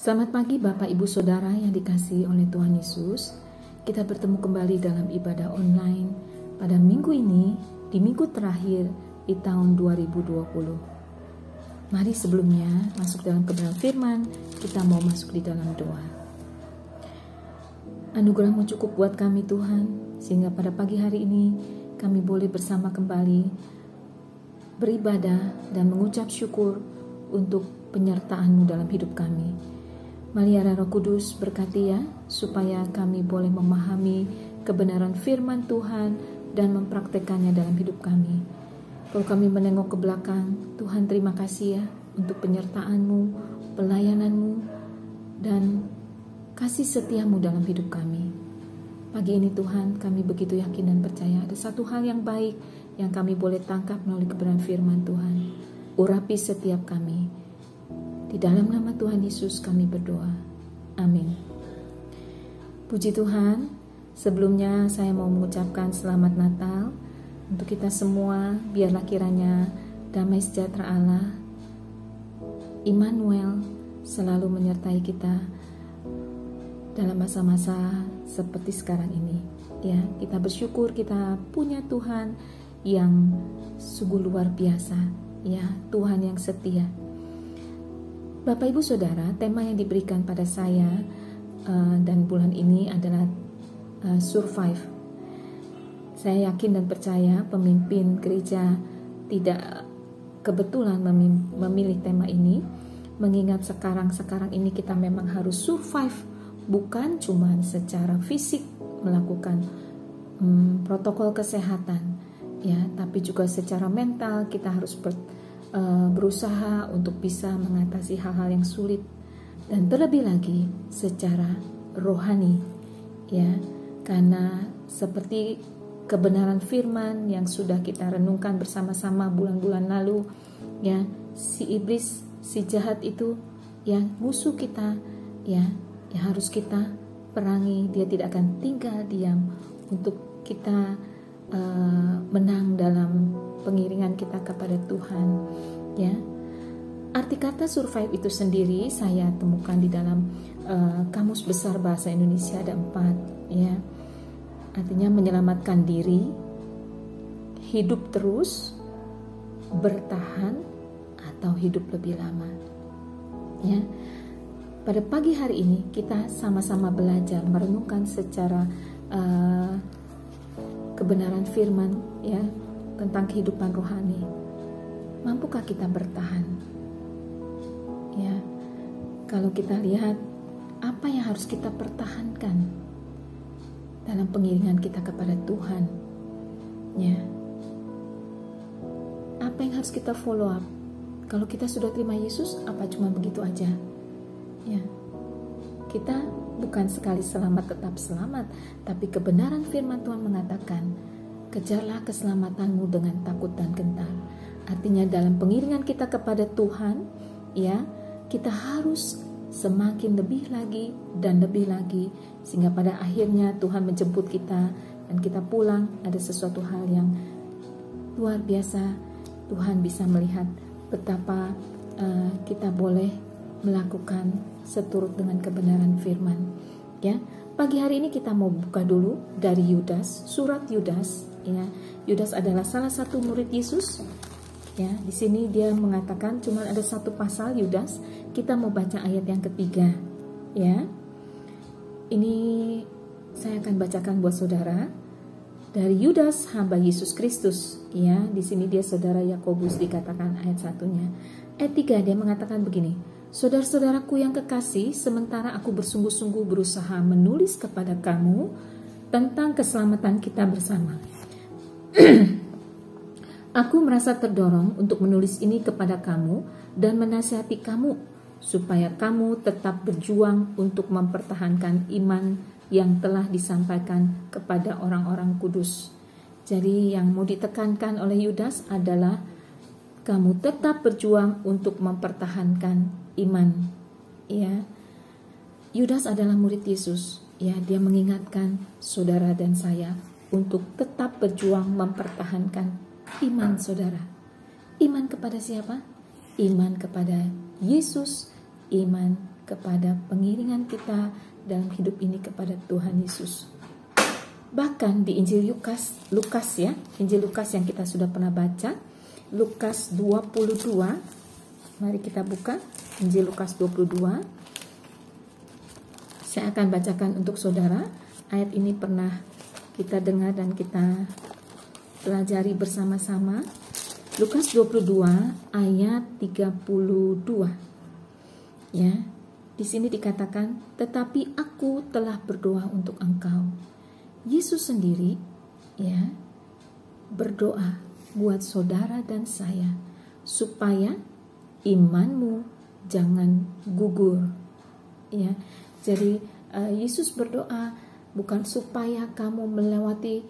Selamat pagi Bapak Ibu Saudara yang dikasihi oleh Tuhan Yesus. Kita bertemu kembali dalam ibadah online pada minggu ini, di minggu terakhir di tahun 2020. Mari sebelumnya masuk dalam kebenaran firman, kita mau masuk di dalam doa. Anugerah-Mu cukup buat kami Tuhan, sehingga pada pagi hari ini kami boleh bersama kembali beribadah dan mengucap syukur untuk penyertaan-Mu dalam hidup kami. Mari Roh Kudus berkati ya, supaya kami boleh memahami kebenaran firman Tuhan dan mempraktekannya dalam hidup kami. Kalau kami menengok ke belakang, Tuhan terima kasih ya untuk penyertaan-Mu, pelayanan-Mu, dan kasih setia-Mu dalam hidup kami. Pagi ini Tuhan, kami begitu yakin dan percaya ada satu hal yang baik yang kami boleh tangkap melalui kebenaran firman Tuhan. Urapi setiap kami. Di dalam nama Tuhan Yesus kami berdoa. Amin. Puji Tuhan, sebelumnya saya mau mengucapkan selamat Natal untuk kita semua. Biarlah kiranya damai sejahtera Allah, Immanuel, selalu menyertai kita dalam masa-masa seperti sekarang ini. Ya, kita bersyukur kita punya Tuhan yang sungguh luar biasa. Ya, Tuhan yang setia. Bapak Ibu Saudara, tema yang diberikan pada saya dan bulan ini adalah survive. Saya yakin dan percaya pemimpin gereja tidak kebetulan memilih tema ini, mengingat sekarang ini kita memang harus survive, bukan cuma secara fisik melakukan protokol kesehatan, ya, tapi juga secara mental kita harus berusaha untuk bisa mengatasi hal-hal yang sulit, dan terlebih lagi secara rohani, ya, karena seperti kebenaran firman yang sudah kita renungkan bersama-sama bulan-bulan lalu, ya, si iblis, si jahat itu yang musuh kita, ya, yang harus kita perangi. Dia tidak akan tinggal diam untuk kita menang dalam pengiringan kita kepada Tuhan, ya. Arti kata survive itu sendiri saya temukan di dalam Kamus Besar Bahasa Indonesia, ada 4, ya. Artinya menyelamatkan diri, hidup terus, bertahan, atau hidup lebih lama, ya. Pada pagi hari ini kita sama-sama belajar merenungkan secara kebenaran firman, ya, tentang kehidupan rohani. Mampukah kita bertahan? Ya, kalau kita lihat apa yang harus kita pertahankan dalam pengiringan kita kepada Tuhan, ya, apa yang harus kita follow up? Kalau kita sudah terima Yesus, apa cuma begitu aja? Ya, kita bukan sekali selamat tetap selamat, tapi kebenaran firman Tuhan mengatakan, kejarlah keselamatanmu dengan takut dan gentar. Artinya dalam pengiringan kita kepada Tuhan, ya, kita harus semakin lebih lagi dan lebih lagi, sehingga pada akhirnya Tuhan menjemput kita dan kita pulang. Ada sesuatu hal yang luar biasa. Tuhan bisa melihat betapa kita boleh melakukan seturut dengan kebenaran firman, ya. Pagi hari ini kita mau buka dulu dari Yudas, surat Yudas, ya. Yudas adalah salah satu murid Yesus, ya. Di sini dia mengatakan cuma ada satu pasal Yudas. Kita mau baca ayat yang ketiga, ya. Ini saya akan bacakan buat saudara dari Yudas, hamba Yesus Kristus, ya. Di sini dia saudara Yakobus dikatakan ayat 1-nya. Ayat 3 dia mengatakan begini: Saudara-saudaraku yang kekasih, sementara aku bersungguh-sungguh berusaha menulis kepada kamu tentang keselamatan kita bersama. Aku merasa terdorong untuk menulis ini kepada kamu dan menasihati kamu, supaya kamu tetap berjuang untuk mempertahankan iman yang telah disampaikan kepada orang-orang kudus. Jadi yang mau ditekankan oleh Yudas adalah kamu tetap berjuang untuk mempertahankan iman, ya. Yudas adalah murid Yesus, ya. Dia mengingatkan saudara dan saya untuk tetap berjuang mempertahankan iman saudara. Iman kepada siapa? Iman kepada Yesus, iman kepada pengiringan kita dalam hidup ini kepada Tuhan Yesus. Bahkan di Injil Lukas ya, Injil Lukas yang kita sudah pernah baca, Lukas 22. Mari kita buka Injil Lukas 22. Saya akan bacakan untuk saudara. Ayat ini pernah kita dengar dan kita pelajari bersama-sama. Lukas 22 ayat 32. Ya. Di sini dikatakan, "Tetapi aku telah berdoa untuk engkau." Yesus sendiri ya berdoa buat saudara dan saya supaya imanmu jangan gugur. Ya. Jadi Yesus berdoa bukan supaya kamu melewati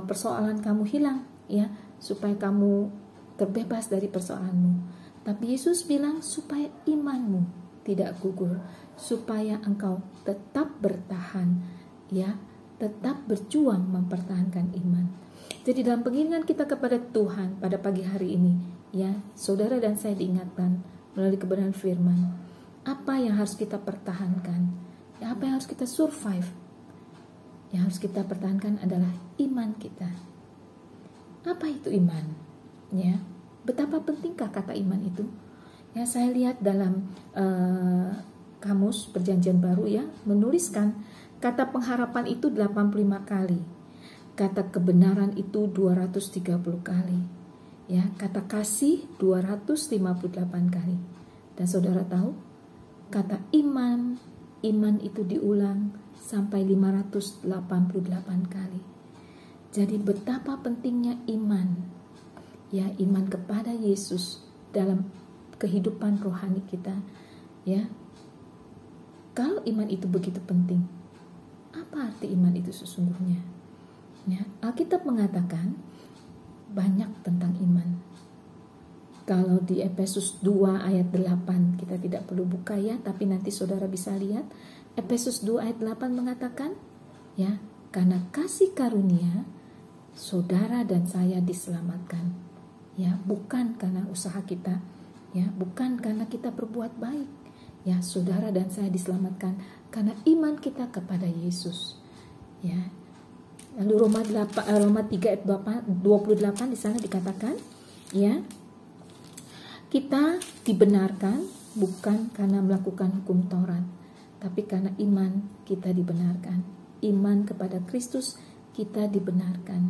persoalan kamu hilang, ya, supaya kamu terbebas dari persoalanmu. Tapi Yesus bilang supaya imanmu tidak gugur, supaya engkau tetap bertahan, ya, tetap berjuang mempertahankan iman. Jadi dalam pengiringan kita kepada Tuhan pada pagi hari ini, ya, saudara dan saya diingatkan melalui kebenaran firman, apa yang harus kita pertahankan, ya, apa yang harus kita survive. Yang harus kita pertahankan adalah iman kita. Apa itu iman? Ya, betapa pentingkah kata iman itu? Ya, saya lihat dalam kamus Perjanjian Baru ya, menuliskan kata pengharapan itu 85 kali. Kata kebenaran itu 230 kali. Ya, kata kasih 258 kali. Dan saudara tahu, kata iman itu diulang sampai 588 kali. Jadi betapa pentingnya iman. Ya, iman kepada Yesus dalam kehidupan rohani kita, ya. Kalau iman itu begitu penting, apa arti iman itu sesungguhnya? Ya, Alkitab mengatakan banyak tentang iman. Kalau di Efesus 2 ayat 8, kita tidak perlu buka ya, tapi nanti saudara bisa lihat. Efesus 2 ayat 8 mengatakan, ya, karena kasih karunia saudara dan saya diselamatkan. Ya, bukan karena usaha kita, ya, bukan karena kita berbuat baik. Ya, saudara dan saya diselamatkan karena iman kita kepada Yesus. Ya. Lalu Roma 3 ayat 28 di sana dikatakan, ya, kita dibenarkan bukan karena melakukan hukum Taurat, tapi karena iman kita dibenarkan. Iman kepada Kristus kita dibenarkan.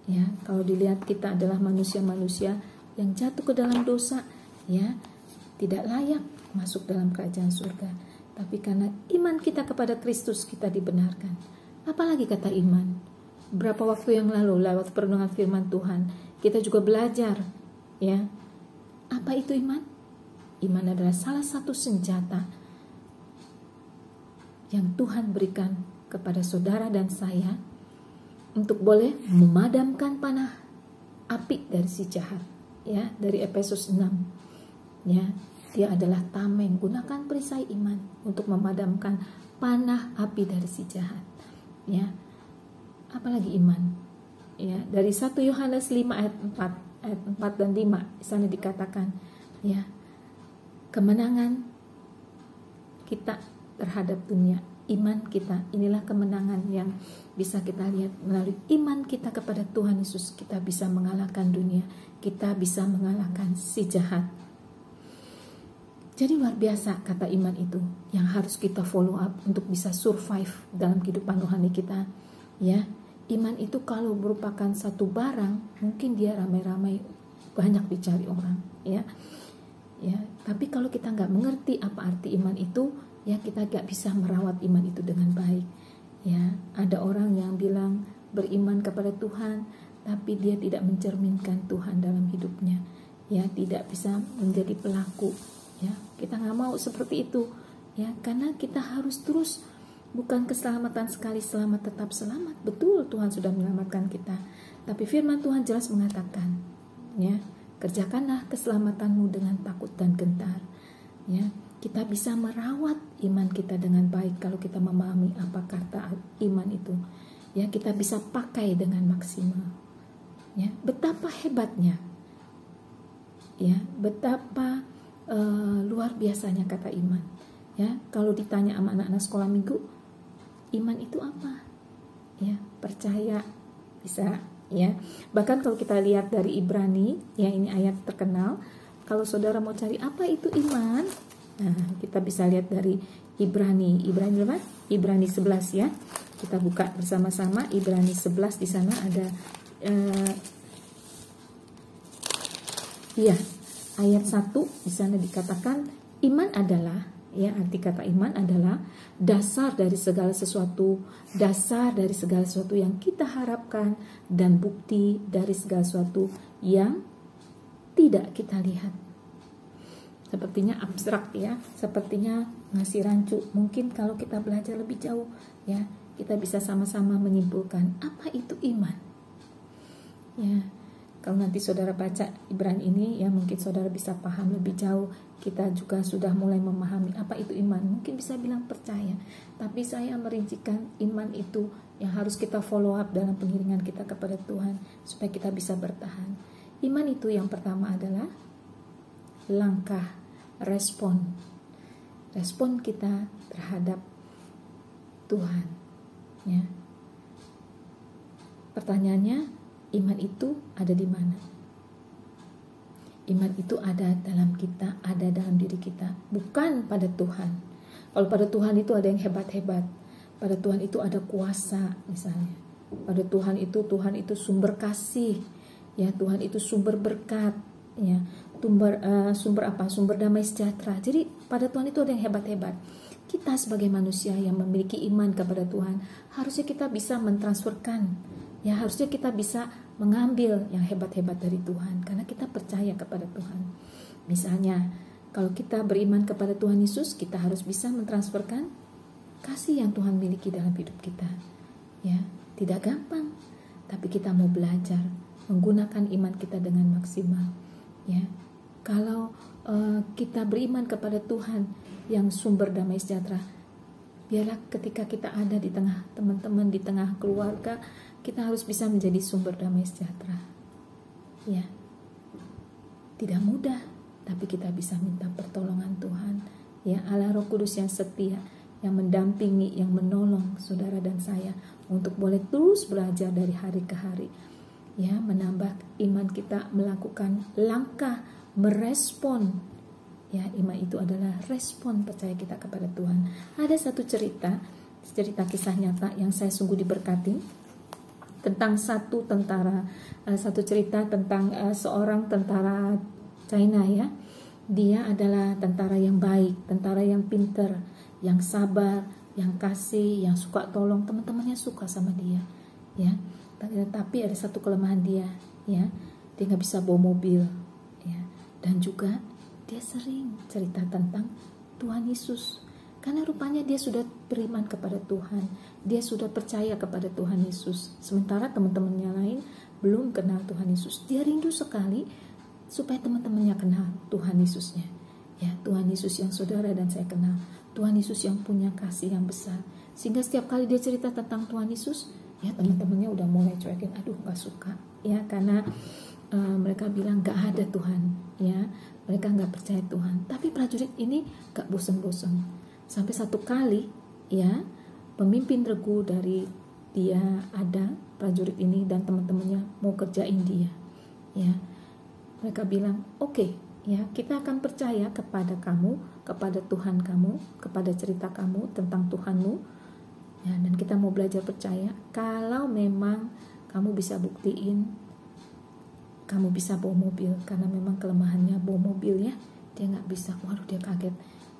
Ya, kalau dilihat kita adalah manusia-manusia yang jatuh ke dalam dosa, ya, tidak layak masuk dalam kerajaan surga. Tapi karena iman kita kepada Kristus kita dibenarkan. Apalagi kata iman. Berapa waktu yang lalu lewat perenungan firman Tuhan, kita juga belajar, ya. Apa itu iman? Iman adalah salah satu senjata yang Tuhan berikan kepada saudara dan saya untuk boleh memadamkan panah api dari si jahat, ya, dari Efesus 6. Ya, dia adalah tameng, gunakan perisai iman untuk memadamkan panah api dari si jahat. Ya. Apalagi iman? Ya, dari 1 Yohanes 5 ayat 4 dan 5 di sana dikatakan, ya, kemenangan kita terhadap dunia, iman kita, inilah kemenangan yang bisa kita lihat melalui iman kita kepada Tuhan Yesus. Kita bisa mengalahkan dunia, kita bisa mengalahkan si jahat. Jadi luar biasa kata iman itu yang harus kita follow up untuk bisa survive dalam kehidupan rohani kita. Ya, iman itu kalau merupakan satu barang, mungkin dia ramai-ramai banyak dicari orang, ya. Ya, tapi kalau kita nggak mengerti apa arti iman itu, ya kita nggak bisa merawat iman itu dengan baik. Ya, ada orang yang bilang beriman kepada Tuhan, tapi dia tidak mencerminkan Tuhan dalam hidupnya. Ya, tidak bisa menjadi pelaku. Ya, kita nggak mau seperti itu, ya, karena kita harus terus, bukan keselamatan sekali selamat tetap selamat. Betul, Tuhan sudah menyelamatkan kita, tapi firman Tuhan jelas mengatakan, ya, kerjakanlah keselamatanmu dengan takut dan gentar. Ya, kita bisa merawat iman kita dengan baik kalau kita memahami apa kata iman itu. Ya, kita bisa pakai dengan maksimal. Ya, betapa hebatnya. Ya, betapa luar biasanya kata iman. Ya, kalau ditanya sama anak-anak sekolah minggu, iman itu apa? Ya, percaya, bisa ya. Bahkan kalau kita lihat dari Ibrani, ya ini ayat terkenal. Kalau saudara mau cari apa itu iman, nah kita bisa lihat dari Ibrani berapa? Ibrani 11 ya. Kita buka bersama-sama Ibrani 11, di sana ada ayat 1 di sana dikatakan iman adalah, ya arti kata iman adalah dasar dari segala sesuatu yang kita harapkan dan bukti dari segala sesuatu yang tidak kita lihat. Sepertinya abstrak ya, sepertinya ngasih rancu. Mungkin kalau kita belajar lebih jauh ya, kita bisa sama-sama menyimpulkan apa itu iman. Ya, kalau nanti saudara baca Ibrani ini ya, mungkin saudara bisa paham lebih jauh. Kita juga sudah mulai memahami apa itu iman. Mungkin bisa bilang percaya, tapi saya merincikan iman itu yang harus kita follow up dalam pengiringan kita kepada Tuhan supaya kita bisa bertahan. Iman itu yang pertama adalah langkah respon kita terhadap Tuhan ya. Pertanyaannya, iman itu ada di mana? Iman itu ada dalam kita, ada dalam diri kita, bukan pada Tuhan. Kalau pada Tuhan itu ada yang hebat-hebat, pada Tuhan itu ada kuasa misalnya, pada Tuhan itu sumber kasih ya, Tuhan itu sumber berkat ya, sumber damai sejahtera. Jadi pada Tuhan itu ada yang hebat-hebat. Kita sebagai manusia yang memiliki iman kepada Tuhan, harusnya kita bisa mentransferkan ya, harusnya kita bisa mengambil yang hebat-hebat dari Tuhan karena kita percaya kepada Tuhan. Misalnya kalau kita beriman kepada Tuhan Yesus, kita harus bisa mentransferkan kasih yang Tuhan miliki dalam hidup kita ya. Tidak gampang, tapi kita mau belajar menggunakan iman kita dengan maksimal ya. Kalau kita beriman kepada Tuhan yang sumber damai sejahtera, biarlah ketika kita ada di tengah teman-teman, di tengah keluarga, kita harus bisa menjadi sumber damai sejahtera ya. Tidak mudah, tapi kita bisa minta pertolongan Tuhan ya. Allah Roh Kudus yang setia, yang mendampingi, yang menolong saudara dan saya untuk boleh terus belajar dari hari ke hari ya, menambah iman kita, melakukan langkah merespon ya. Iman itu adalah respon percaya kita kepada Tuhan. Ada satu cerita kisah nyata yang saya sungguh diberkati tentang satu cerita tentang seorang tentara China ya. Dia adalah tentara yang baik, tentara yang pinter, yang sabar, yang kasih, yang suka tolong. Teman-temannya suka sama dia ya. Tapi ada satu kelemahan dia ya, dia nggak bisa bawa mobil ya. Dan juga dia sering cerita tentang Tuhan Yesus karena rupanya dia sudah beriman kepada Tuhan, dia sudah percaya kepada Tuhan Yesus. Sementara teman-temannya lain belum kenal Tuhan Yesus. Dia rindu sekali supaya teman-temannya kenal Tuhan Yesusnya ya. Tuhan Yesus yang saudara dan saya kenal, Tuhan Yesus yang punya kasih yang besar, sehingga setiap kali dia cerita tentang Tuhan Yesus ya, teman-temannya udah mulai cuekin, aduh gak suka ya, karena mereka bilang gak ada Tuhan ya, mereka gak percaya Tuhan. Tapi prajurit ini gak bosan-bosan, sampai satu kali ya, pemimpin regu dari dia ada, prajurit ini dan teman-temannya mau kerjain dia ya. Mereka bilang oke, ya, kita akan percaya kepada kamu, kepada Tuhan kamu, kepada cerita kamu tentang Tuhanmu ya, dan kita mau belajar percaya kalau memang kamu bisa buktiin kamu bisa bawa mobil, karena memang kelemahannya bawa mobil ya. Dia gak bisa. Waduh, dia kaget,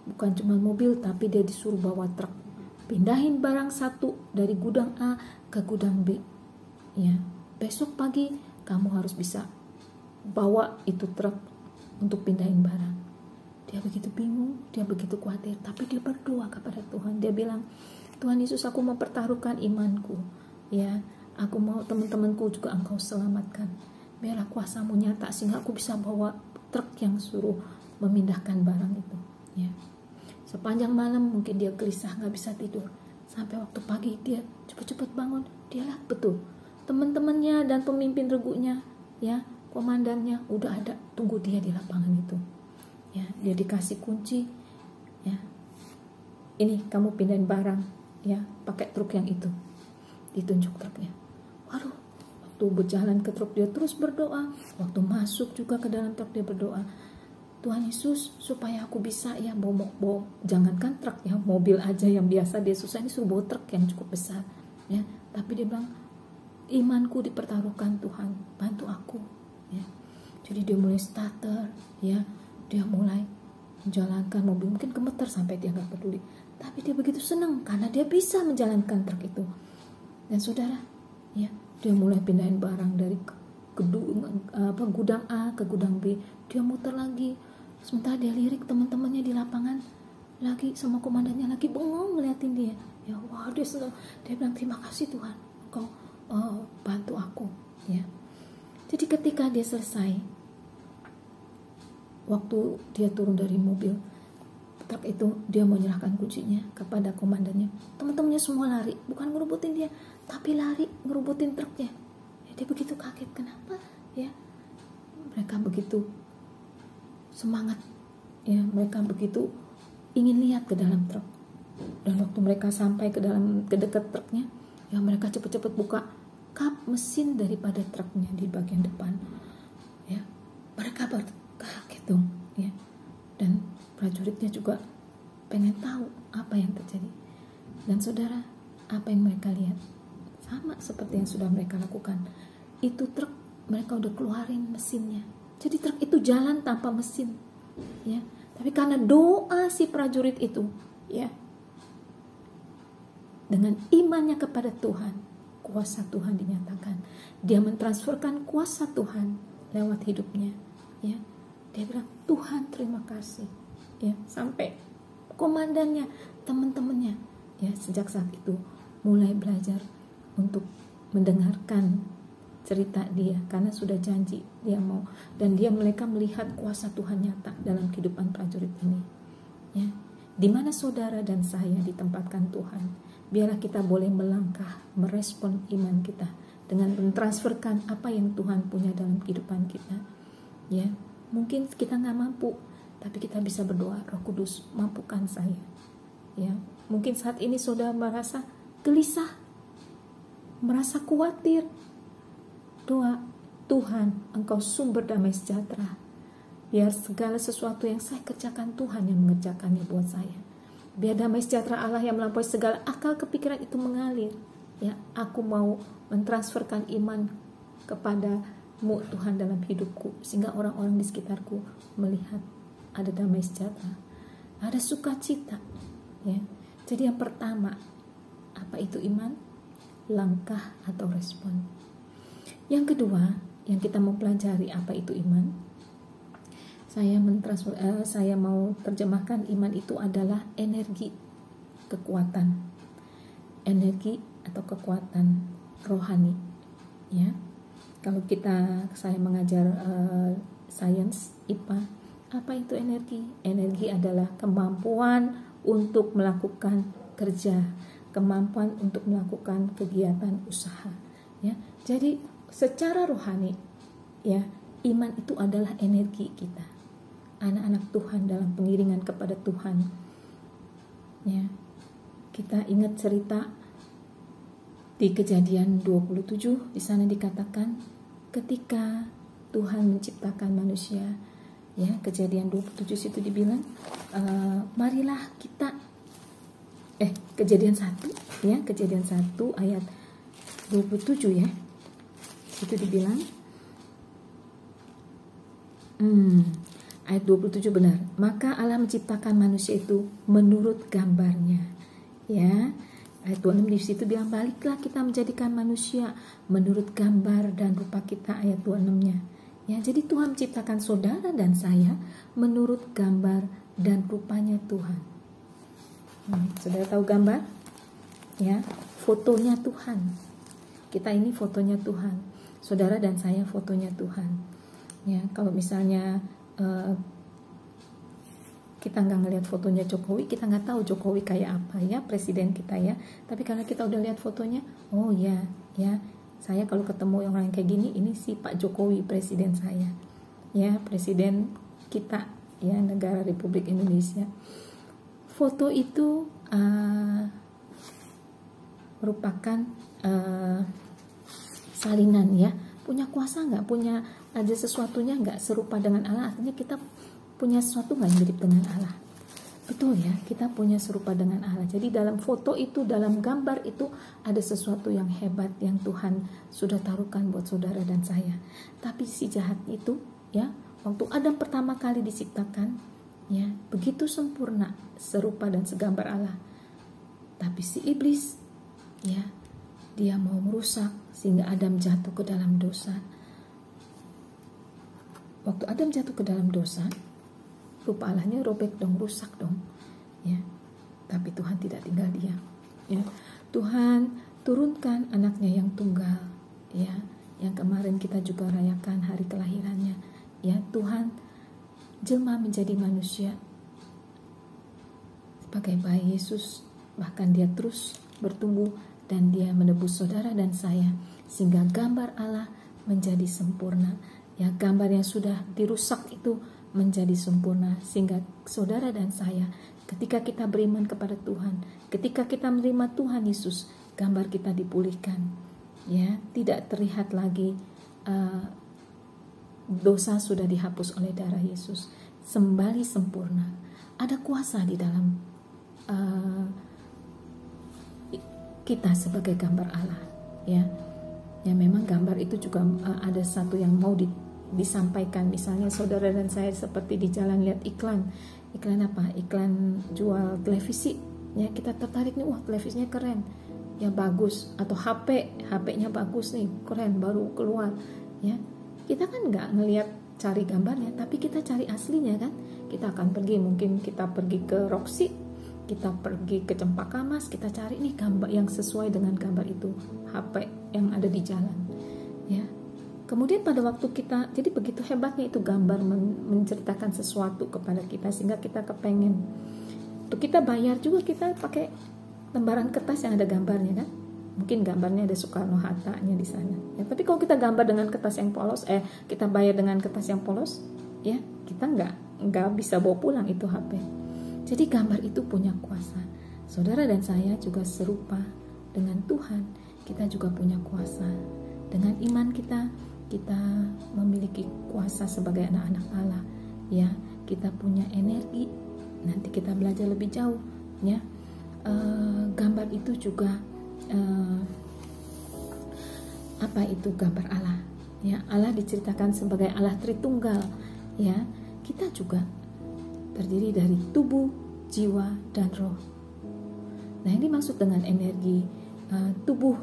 bukan cuma mobil tapi dia disuruh bawa truk, pindahin barang satu dari gudang A ke gudang B ya. Besok pagi kamu harus bisa bawa itu truk untuk pindahin barang. Dia begitu bingung, dia begitu khawatir, tapi dia berdoa kepada Tuhan. Dia bilang, Tuhan Yesus, aku mau pertaruhkan imanku ya, aku mau teman-temanku juga Engkau selamatkan, biarlah kuasa-Mu nyata sehingga aku bisa bawa truk yang suruh memindahkan barang itu ya. Sepanjang malam mungkin dia gelisah, gak bisa tidur, sampai waktu pagi dia cepat-cepat bangun. Dia lihat betul teman-temannya dan pemimpin regunya ya, komandannya udah ada tunggu dia di lapangan itu ya, dia dikasih kunci, ya, ini kamu pindahin barang, ya, pakai truk yang itu, ditunjuk truknya. Waduh, waktu berjalan ke truk dia terus berdoa, waktu masuk juga ke dalam truk dia berdoa, Tuhan Yesus supaya aku bisa ya bawa, jangankan truk ya, mobil aja yang biasa dia susah, ini suruh bawa truk yang cukup besar, ya, tapi dia bilang imanku dipertaruhkan Tuhan, bantu aku, ya. Jadi dia mulai starter, ya, dia mulai menjalankan mobil, mungkin gemeter sampai dia nggak peduli, tapi dia begitu senang karena dia bisa menjalankan truk itu. Dan saudara, ya, dia mulai pindahin barang dari gudang A ke gudang B, dia muter lagi, sementara dia lirik teman-temannya di lapangan lagi sama komandannya lagi bengong ngeliatin dia, ya, wah dia senang, dia bilang terima kasih Tuhan, Engkau bantu aku, ya. Jadi ketika dia selesai, waktu dia turun dari mobil truk itu, dia menyerahkan kuncinya kepada komandannya. Teman-temannya semua lari, bukan ngerubutin dia, tapi lari ngerubutin truknya. Ya, dia begitu kaget, kenapa? Ya, mereka begitu semangat, ya, mereka begitu ingin lihat ke dalam truk. Dan waktu mereka sampai ke dekat truknya, ya, mereka cepat-cepat buka kap mesin daripada truknya di bagian depan, ya, mereka kaget dong, ya, dan prajuritnya juga pengen tahu apa yang terjadi. Dan saudara, apa yang mereka lihat sama seperti yang sudah mereka lakukan. Itu truk mereka udah keluarin mesinnya, jadi truk itu jalan tanpa mesin, ya, tapi karena doa si prajurit itu, ya, dengan imannya kepada Tuhan, kuasa Tuhan dinyatakan. Dia mentransferkan kuasa Tuhan lewat hidupnya, ya. Dia bilang Tuhan terima kasih, ya, sampai komandannya, teman-temannya, ya, sejak saat itu mulai belajar untuk mendengarkan cerita dia karena sudah janji dia mau, dan mereka melihat kuasa Tuhan nyata dalam kehidupan prajurit ini, ya. Di mana saudara dan saya ditempatkan Tuhan, biarlah kita boleh melangkah merespon iman kita dengan mentransferkan apa yang Tuhan punya dalam kehidupan kita, ya. Mungkin kita nggak mampu, tapi kita bisa berdoa, Roh Kudus mampukan saya, ya. Mungkin saat ini saudara merasa gelisah, merasa khawatir, doa, Tuhan Engkau sumber damai sejahtera, biar segala sesuatu yang saya kerjakan Tuhan yang mengerjakannya buat saya. Biar damai sejahtera Allah yang melampaui segala akal kepikiran itu mengalir, ya. Aku mau mentransferkan iman kepada-Mu Tuhan dalam hidupku, sehingga orang-orang di sekitarku melihat ada damai sejahtera, ada sukacita, ya. Jadi yang pertama, apa itu iman? Langkah atau respon. Yang kedua, yang kita mau pelajari apa itu iman, saya mau terjemahkan iman itu adalah energi, kekuatan, energi atau kekuatan rohani, ya. Kalau saya mengajar sains IPA, apa itu energi? Energi adalah kemampuan untuk melakukan kerja, kemampuan untuk melakukan kegiatan usaha, ya. Jadi secara rohani, ya, iman itu adalah energi kita, anak-anak Tuhan dalam pengiringan kepada Tuhan, ya. Kita ingat cerita di Kejadian 27, di sana dikatakan ketika Tuhan menciptakan manusia, ya, Kejadian 27 situ dibilang marilah kita Kejadian 1, ya, Kejadian 1 ayat 27, ya. Situ dibilang ayat 27 benar. Maka Allah menciptakan manusia itu menurut gambarnya, ya. Ayat 26 di situ bilang baliklah kita menjadikan manusia menurut gambar dan rupa kita, ayat 26-nya. Ya, jadi Tuhan menciptakan saudara dan saya menurut gambar dan rupanya Tuhan. Saudara tahu gambar? Ya, fotonya Tuhan. Kita ini fotonya Tuhan. Saudara dan saya fotonya Tuhan. Ya, kalau misalnya kita nggak ngelihat fotonya Jokowi, kita nggak tahu Jokowi kayak apa, ya, presiden kita, ya. Tapi karena kita udah lihat fotonya, oh ya, ya, saya kalau ketemu orang kayak gini, ini si Pak Jokowi presiden saya, ya, presiden kita ya, negara Republik Indonesia. Foto itu merupakan salinan ya, punya kuasa nggak, punya ada sesuatunya nggak serupa dengan Allah, artinya kita punya sesuatu nggak yang mirip dengan Allah. Betul ya, kita punya serupa dengan Allah. Jadi dalam foto itu, dalam gambar itu ada sesuatu yang hebat yang Tuhan sudah taruhkan buat saudara dan saya. Tapi si jahat itu ya, waktu Adam pertama kali diciptakan ya, begitu sempurna, serupa dan segambar Allah. Tapi si iblis ya, dia mau merusak sehingga Adam jatuh ke dalam dosa. Waktu Adam jatuh ke dalam dosa, rupa Allahnya robek dong, rusak dong ya. Tapi Tuhan tidak tinggal diam ya. Tuhan turunkan anaknya yang tunggal ya, yang kemarin kita juga rayakan hari kelahirannya ya. Tuhan jelma menjadi manusia sebagai bayi Yesus, bahkan dia terus bertumbuh dan dia menebus saudara dan saya sehingga gambar Allah menjadi sempurna ya. Gambar yang sudah dirusak itu menjadi sempurna sehingga saudara dan saya, ketika kita beriman kepada Tuhan, ketika kita menerima Tuhan Yesus, gambar kita dipulihkan ya, tidak terlihat lagi, dosa sudah dihapus oleh darah Yesus, kembali sempurna. Ada kuasa di dalam kita sebagai gambar Allah ya. Ya memang gambar itu juga ada satu yang mau disampaikan. Misalnya saudara dan saya seperti di jalan lihat iklan apa, iklan jual televisi ya, kita tertarik nih, wah televisinya keren ya, bagus, atau HP-nya bagus nih, keren, baru keluar ya. Kita kan nggak ngelihat cari gambarnya, tapi kita cari aslinya kan. Kita akan pergi, mungkin kita pergi ke Roxy, kita pergi ke Cempaka Mas, kita cari nih gambar yang sesuai dengan gambar itu, HP yang ada di jalan ya. Kemudian pada waktu kita, jadi begitu hebatnya itu gambar menceritakan sesuatu kepada kita sehingga kita kepengen. Untuk kita bayar juga kita pakai lembaran kertas yang ada gambarnya kan. Mungkin gambarnya ada Soekarno-Hatta-nya di sana. Ya, tapi kalau kita gambar dengan kertas yang polos, kita bayar dengan kertas yang polos, ya kita nggak bisa bawa pulang itu HP. Jadi gambar itu punya kuasa. Saudara dan saya juga serupa dengan Tuhan. Kita juga punya kuasa. Dengan iman kita memiliki kuasa sebagai anak-anak Allah ya. Kita punya energi. Nanti kita belajar lebih jauh ya. Gambar itu juga apa itu gambar Allah ya. Allah diceritakan sebagai Allah Tritunggal ya. Kita juga terdiri dari tubuh, jiwa, dan roh. Nah ini maksud dengan energi tubuh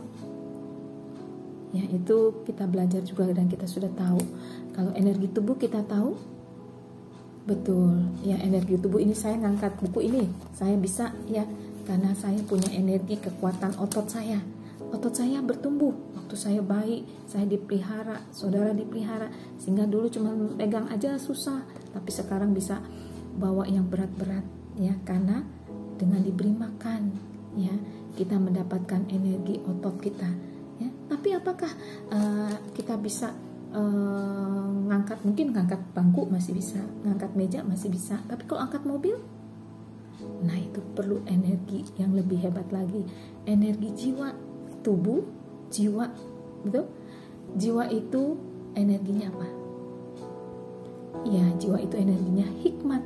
ya, itu kita belajar juga dan kita sudah tahu. Kalau energi tubuh kita tahu betul ya, energi tubuh ini saya ngangkat buku ini, saya bisa ya karena saya punya energi kekuatan otot saya. Otot saya bertumbuh waktu saya bayi, saya dipelihara, saudara dipelihara, sehingga dulu cuma pegang aja susah, tapi sekarang bisa bawa yang berat-berat ya, karena dengan diberi makan ya kita mendapatkan energi otot kita ya. Tapi apakah kita bisa ngangkat, mungkin ngangkat bangku masih bisa, ngangkat meja masih bisa, tapi kalau angkat mobil, nah itu perlu energi yang lebih hebat lagi, energi jiwa, tubuh, jiwa, betul? Jiwa itu energinya apa? Ya, jiwa itu energinya hikmat.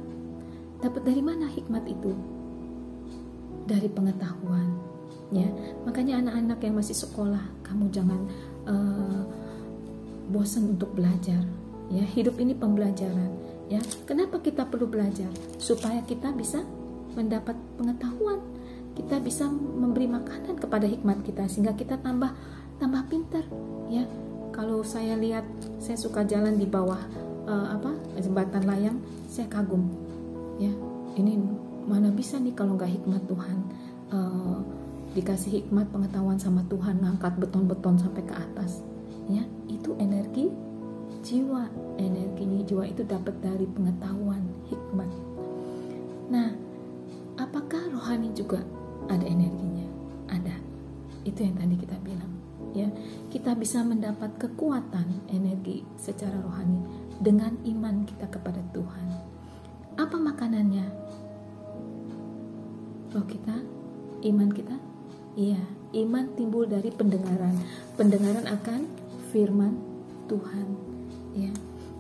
Dapat dari mana hikmat itu? Dari pengetahuan. Ya, makanya anak-anak yang masih sekolah, kamu jangan bosan untuk belajar. Ya, hidup ini pembelajaran. Ya, kenapa kita perlu belajar? Supaya kita bisa mendapat pengetahuan, kita bisa memberi makanan kepada hikmat kita sehingga kita tambah pintar. Ya, kalau saya lihat, saya suka jalan di bawah jembatan layang, saya kagum. Ya, ini mana bisa nih kalau nggak hikmat Tuhan. Dikasih hikmat pengetahuan sama Tuhan, ngangkat beton-beton sampai ke atas ya, itu energi jiwa. Energi jiwa itu dapat dari pengetahuan, hikmat. Nah, apakah rohani juga ada energinya? Ada. Itu yang tadi kita bilang ya, kita bisa mendapat kekuatan energi secara rohani dengan iman kita kepada Tuhan. Apa makanannya? Roh kita, iman kita. Iya, iman timbul dari pendengaran. Pendengaran akan firman Tuhan. Ya,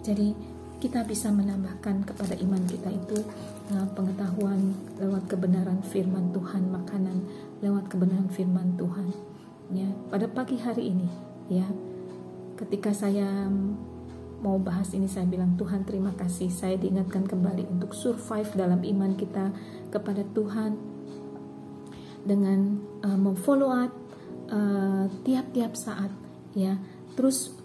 jadi kita bisa menambahkan kepada iman kita itu pengetahuan lewat kebenaran firman Tuhan, makanan lewat kebenaran firman Tuhan. Ya, pada pagi hari ini, ya, ketika saya mau bahas ini, saya bilang, Tuhan terima kasih, saya diingatkan kembali untuk survive dalam iman kita kepada Tuhan dengan memfollow up tiap-tiap saat, ya, terus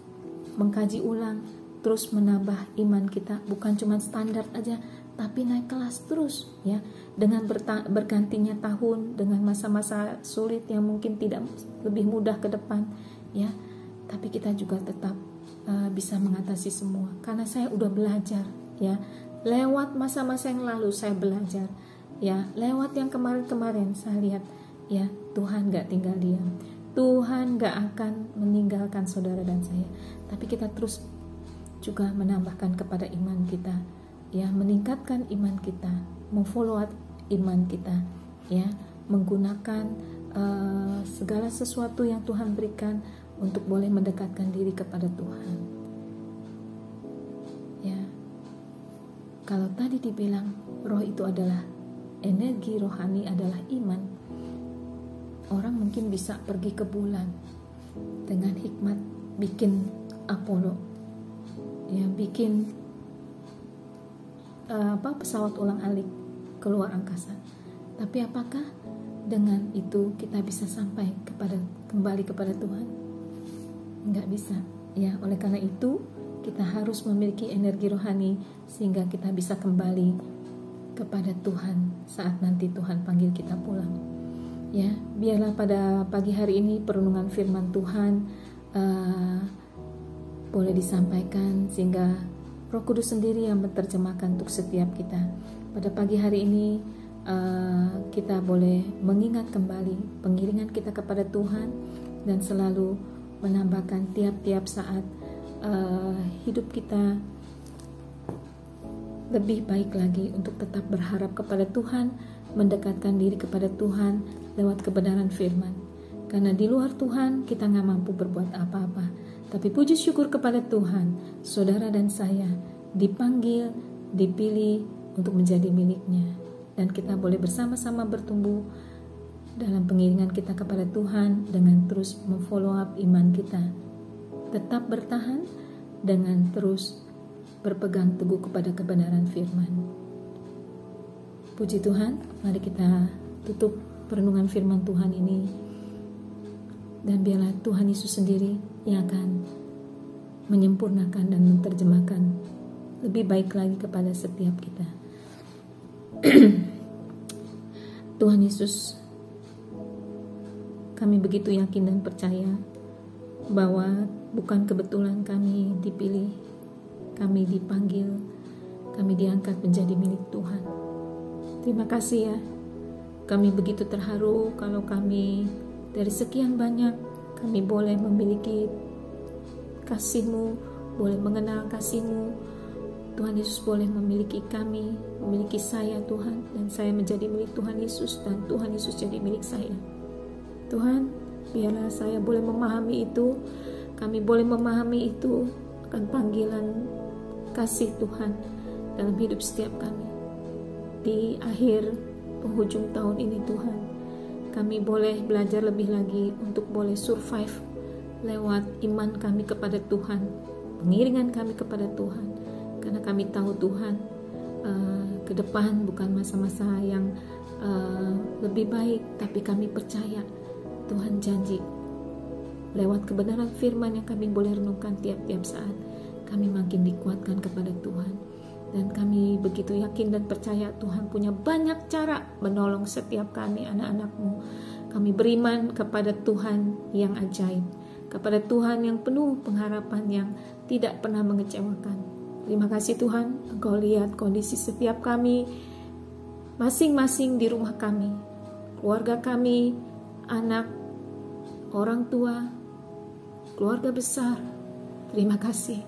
mengkaji ulang, terus menambah iman kita, bukan cuma standar aja, tapi naik kelas terus, ya, dengan bergantinya tahun, dengan masa-masa sulit yang mungkin tidak lebih mudah ke depan, ya, tapi kita juga tetap bisa mengatasi semua, karena saya udah belajar, ya, lewat masa-masa yang lalu saya belajar, ya, lewat yang kemarin-kemarin saya lihat, ya, Tuhan gak tinggal diam, Tuhan gak akan meninggalkan saudara dan saya, tapi kita terus juga menambahkan kepada iman kita, ya, meningkatkan iman kita, memfollow up iman kita, ya, menggunakan segala sesuatu yang Tuhan berikan untuk boleh mendekatkan diri kepada Tuhan. Ya, kalau tadi dibilang roh itu adalah energi, rohani adalah iman, orang mungkin bisa pergi ke bulan dengan hikmat, bikin Apollo, ya, bikin pesawat ulang-alik keluar angkasa. Tapi apakah dengan itu kita bisa sampai kembali kepada Tuhan? Enggak bisa, ya. Oleh karena itu kita harus memiliki energi rohani sehingga kita bisa kembali kepada Tuhan saat nanti Tuhan panggil kita pulang. Ya, biarlah pada pagi hari ini perenungan firman Tuhan boleh disampaikan sehingga Roh Kudus sendiri yang menerjemahkan untuk setiap kita. Pada pagi hari ini kita boleh mengingat kembali pengiringan kita kepada Tuhan dan selalu menambahkan tiap-tiap saat hidup kita lebih baik lagi untuk tetap berharap kepada Tuhan, mendekatkan diri kepada Tuhan lewat kebenaran firman. Karena di luar Tuhan kita gak mampu berbuat apa-apa. Tapi puji syukur kepada Tuhan, saudara dan saya dipanggil, dipilih untuk menjadi miliknya. Dan kita boleh bersama-sama bertumbuh dalam pengiringan kita kepada Tuhan dengan terus memfollow up iman kita. Tetap bertahan dengan terus berpegang teguh kepada kebenaran firman. Puji Tuhan, mari kita tutup perenungan firman Tuhan ini. Dan biarlah Tuhan Yesus sendiri yang akan menyempurnakan dan menerjemahkan lebih baik lagi kepada setiap kita. Tuhan Yesus, kami begitu yakin dan percaya bahwa bukan kebetulan kami dipilih, kami dipanggil, kami diangkat menjadi milik Tuhan. Terima kasih ya. Kami begitu terharu kalau kami dari sekian banyak kami boleh memiliki kasih-Mu, boleh mengenal kasih-Mu. Tuhan Yesus boleh memiliki kami, memiliki saya Tuhan, dan saya menjadi milik Tuhan Yesus dan Tuhan Yesus jadi milik saya. Tuhan, biarlah saya boleh memahami itu, kami boleh memahami itu akan panggilan kasih Tuhan dalam hidup setiap kami. Di akhir penghujung tahun ini Tuhan, kami boleh belajar lebih lagi untuk boleh survive lewat iman kami kepada Tuhan, pengiringan kami kepada Tuhan. Karena kami tahu Tuhan, ke depan bukan masa-masa yang lebih baik, tapi kami percaya Tuhan janji lewat kebenaran firman yang kami boleh renungkan tiap-tiap saat, kami makin dikuatkan kepada Tuhan. Dan kami begitu yakin dan percaya Tuhan punya banyak cara menolong setiap kami, anak-anak-Mu. Kami beriman kepada Tuhan yang ajaib, kepada Tuhan yang penuh pengharapan, yang tidak pernah mengecewakan. Terima kasih Tuhan, Engkau lihat kondisi setiap kami, masing-masing di rumah kami, keluarga kami, anak, orang tua, keluarga besar. Terima kasih.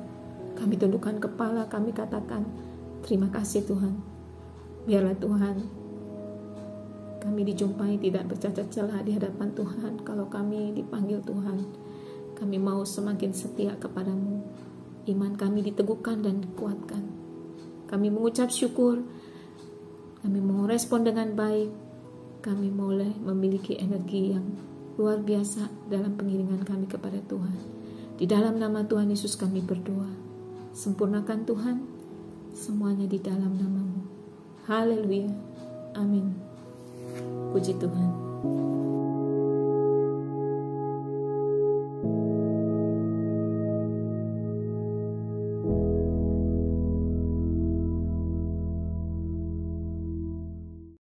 Kami tundukkan kepala, kami katakan terima kasih Tuhan. Biarlah Tuhan, kami dijumpai tidak bercacat celah di hadapan Tuhan. Kalau kami dipanggil Tuhan, kami mau semakin setia kepadamu. Iman kami diteguhkan dan dikuatkan. Kami mengucap syukur, kami mau respon dengan baik, kami boleh memiliki energi yang luar biasa dalam pengiringan kami kepada Tuhan. Di dalam nama Tuhan Yesus kami berdoa. Sempurnakan Tuhan semuanya di dalam nama-Mu. Haleluya. Amin. Puji Tuhan.